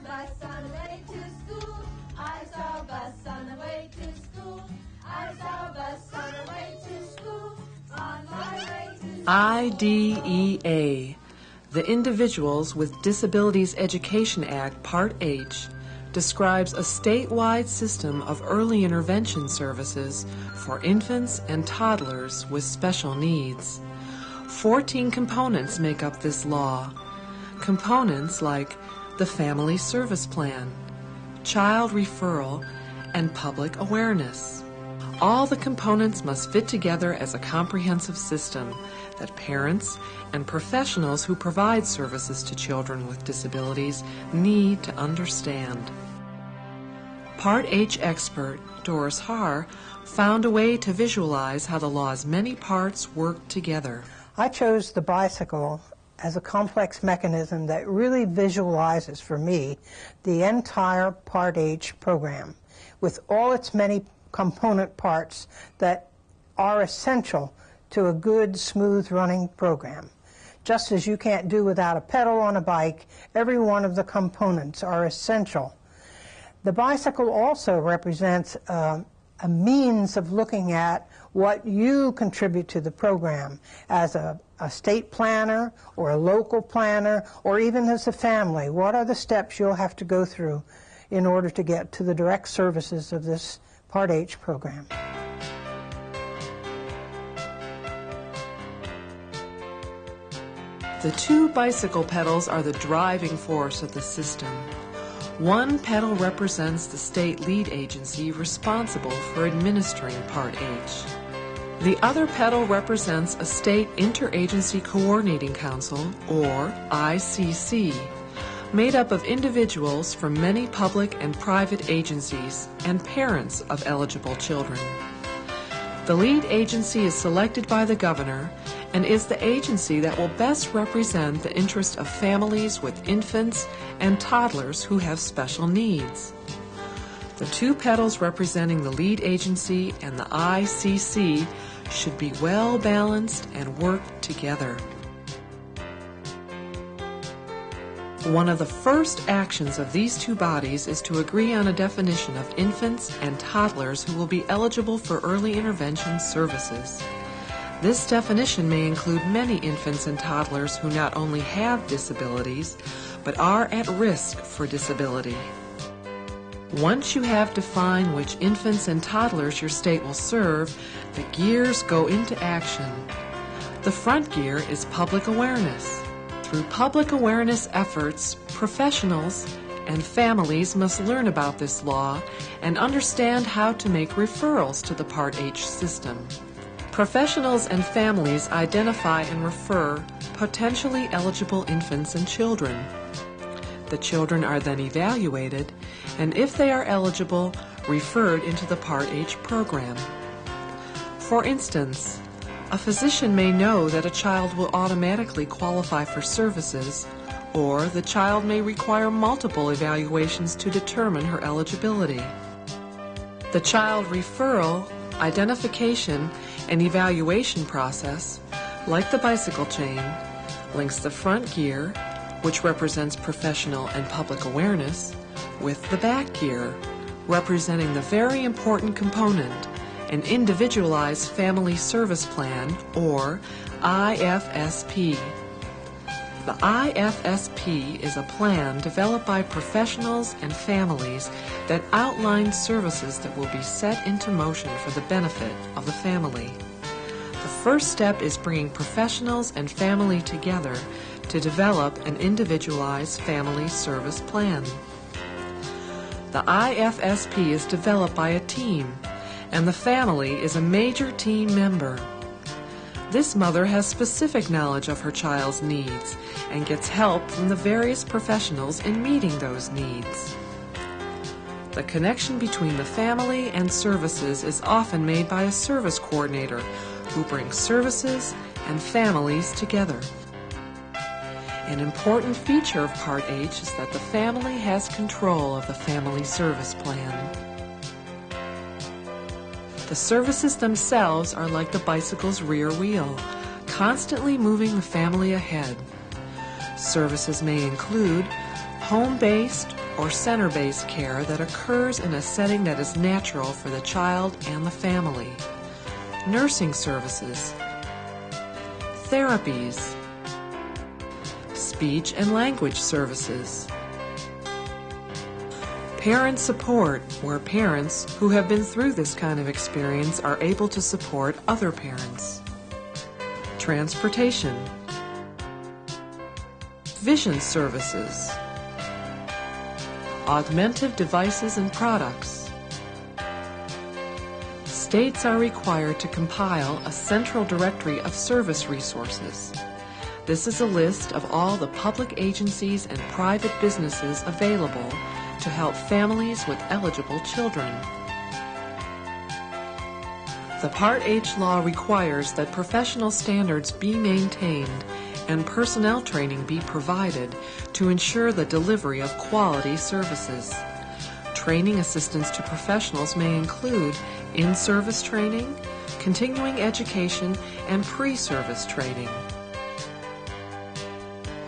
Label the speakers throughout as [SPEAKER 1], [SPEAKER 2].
[SPEAKER 1] bus on the way to school. I saw a bus on the way to school. I saw a bus on the way to school. On my way to school.
[SPEAKER 2] IDEA, the Individuals with Disabilities Education Act, Part H, describes a statewide system of early intervention services for infants and toddlers with special needs. 14 components make up this law. Components like the Family Service Plan, Child Referral, and Public Awareness. All the components must fit together as a comprehensive system that parents and professionals who provide services to children with disabilities need to understand. Part H expert Doris Haar found a way to visualize how the law's many parts work together.
[SPEAKER 3] I chose the bicycle as a complex mechanism that really visualizes for me the entire Part H program with all its many component parts that are essential to a good, smooth running program. Just as you can't do without a pedal on a bike, every one of the components are essential. The bicycle also represents a means of looking at what you contribute to the program as a state planner or a local planner or even as a family. What are the steps you'll have to go through in order to get to the direct services of this Part H program?
[SPEAKER 2] The two bicycle pedals are the driving force of the system. One pedal represents the state lead agency responsible for administering Part H. The other pedal represents a state interagency coordinating council, or ICC, made up of individuals from many public and private agencies and parents of eligible children. The lead agency is selected by the governor and is the agency that will best represent the interest of families with infants and toddlers who have special needs. The two pedals representing the lead agency and the ICC should be well balanced and work together. One of the first actions of these two bodies is to agree on a definition of infants and toddlers who will be eligible for early intervention services. This definition may include many infants and toddlers who not only have disabilities, but are at risk for disability. Once you have defined which infants and toddlers your state will serve, the gears go into action. The front gear is public awareness. Through public awareness efforts, professionals and families must learn about this law and understand how to make referrals to the Part H system. Professionals and families identify and refer potentially eligible infants and children. The children are then evaluated, and if they are eligible, referred into the Part H program. For instance, a physician may know that a child will automatically qualify for services, or the child may require multiple evaluations to determine her eligibility. The child referral, identification, and evaluation process, like the bicycle chain, links the front gear, which represents professional and public awareness, with the back gear, representing the very important component, an Individualized Family Service Plan, or IFSP. The IFSP is a plan developed by professionals and families that outlines services that will be set into motion for the benefit of the family. The first step is bringing professionals and family together to develop an Individualized Family Service Plan. The IFSP is developed by a team, and the family is a major team member. This mother has specific knowledge of her child's needs and gets help from the various professionals in meeting those needs. The connection between the family and services is often made by a service coordinator who brings services and families together. An important feature of Part H is that the family has control of the family service plan. The services themselves are like the bicycle's rear wheel, constantly moving the family ahead. Services may include home-based or center-based care that occurs in a setting that is natural for the child and the family. Nursing services, therapies, speech and language services, parent support, where parents who have been through this kind of experience are able to support other parents, transportation, vision services, augmentive devices and products. States are required to compile a central directory of service resources. This is a list of all the public agencies and private businesses available to help families with eligible children. The Part H law requires that professional standards be maintained and personnel training be provided to ensure the delivery of quality services. Training assistance to professionals may include in-service training, continuing education, and pre-service training.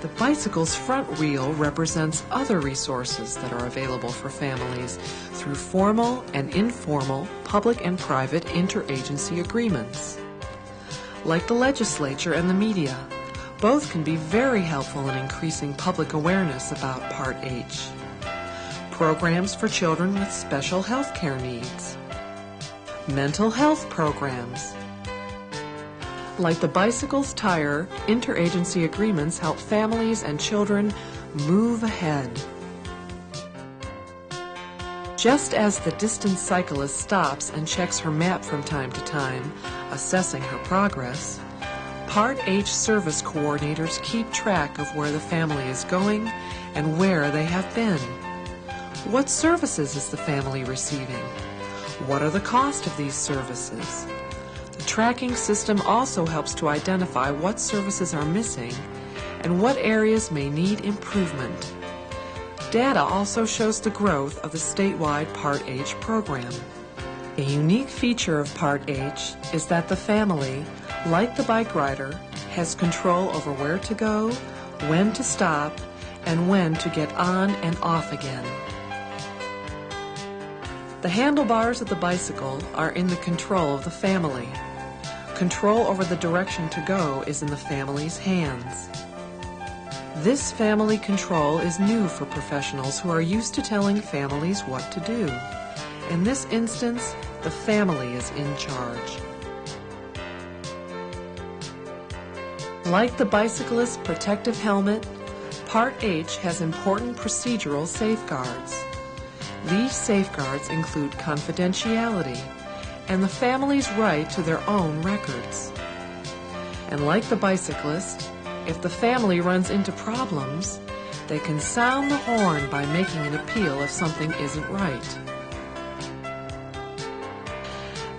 [SPEAKER 2] The bicycle's front wheel represents other resources that are available for families through formal and informal public and private interagency agreements. Like the legislature and the media, both can be very helpful in increasing public awareness about Part H. Programs for children with special health care needs. Mental health programs. Like the bicycle's tire, interagency agreements help families and children move ahead. Just as the distant cyclist stops and checks her map from time to time, assessing her progress, Part H service coordinators keep track of where the family is going and where they have been. What services is the family receiving? What are the costs of these services? The tracking system also helps to identify what services are missing and what areas may need improvement. Data also shows the growth of the statewide Part H program. A unique feature of Part H is that the family, like the bike rider, has control over where to go, when to stop, and when to get on and off again. The handlebars of the bicycle are in the control of the family. Control over the direction to go is in the family's hands. This family control is new for professionals who are used to telling families what to do. In this instance, the family is in charge. Like the bicyclist's protective helmet, Part H has important procedural safeguards. These safeguards include confidentiality and the family's right to their own records. And like the bicyclist, if the family runs into problems, they can sound the horn by making an appeal if something isn't right.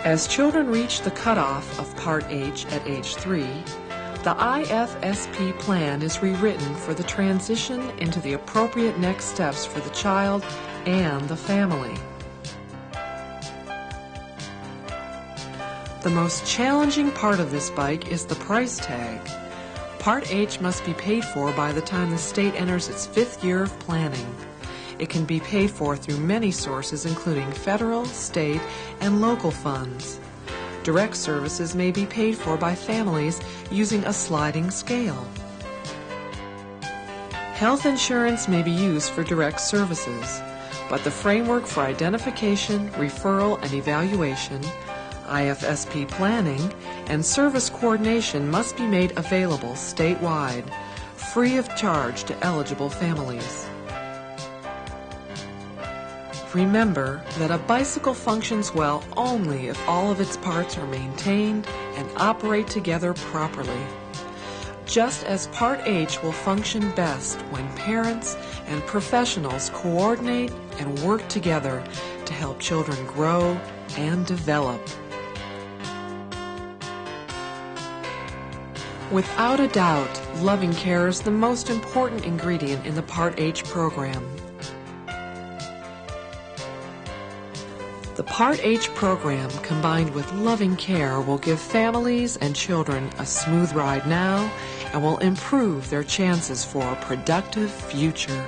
[SPEAKER 2] As children reach the cutoff of Part H at age 3, the IFSP plan is rewritten for the transition into the appropriate next steps for the child and the family. The most challenging part of this bike is the price tag. Part H must be paid for by the time the state enters its 5th year of planning. It can be paid for through many sources, including federal, state, and local funds. Direct services may be paid for by families using a sliding scale. Health insurance may be used for direct services, but the framework for identification, referral, and evaluation, IFSP planning, and service coordination must be made available statewide, free of charge to eligible families. Remember that a bicycle functions well only if all of its parts are maintained and operate together properly. Just as Part H will function best when parents and professionals coordinate and work together to help children grow and develop. Without a doubt, loving care is the most important ingredient in the Part H program. The Part H program, combined with loving care, will give families and children a smooth ride now and will improve their chances for a productive future.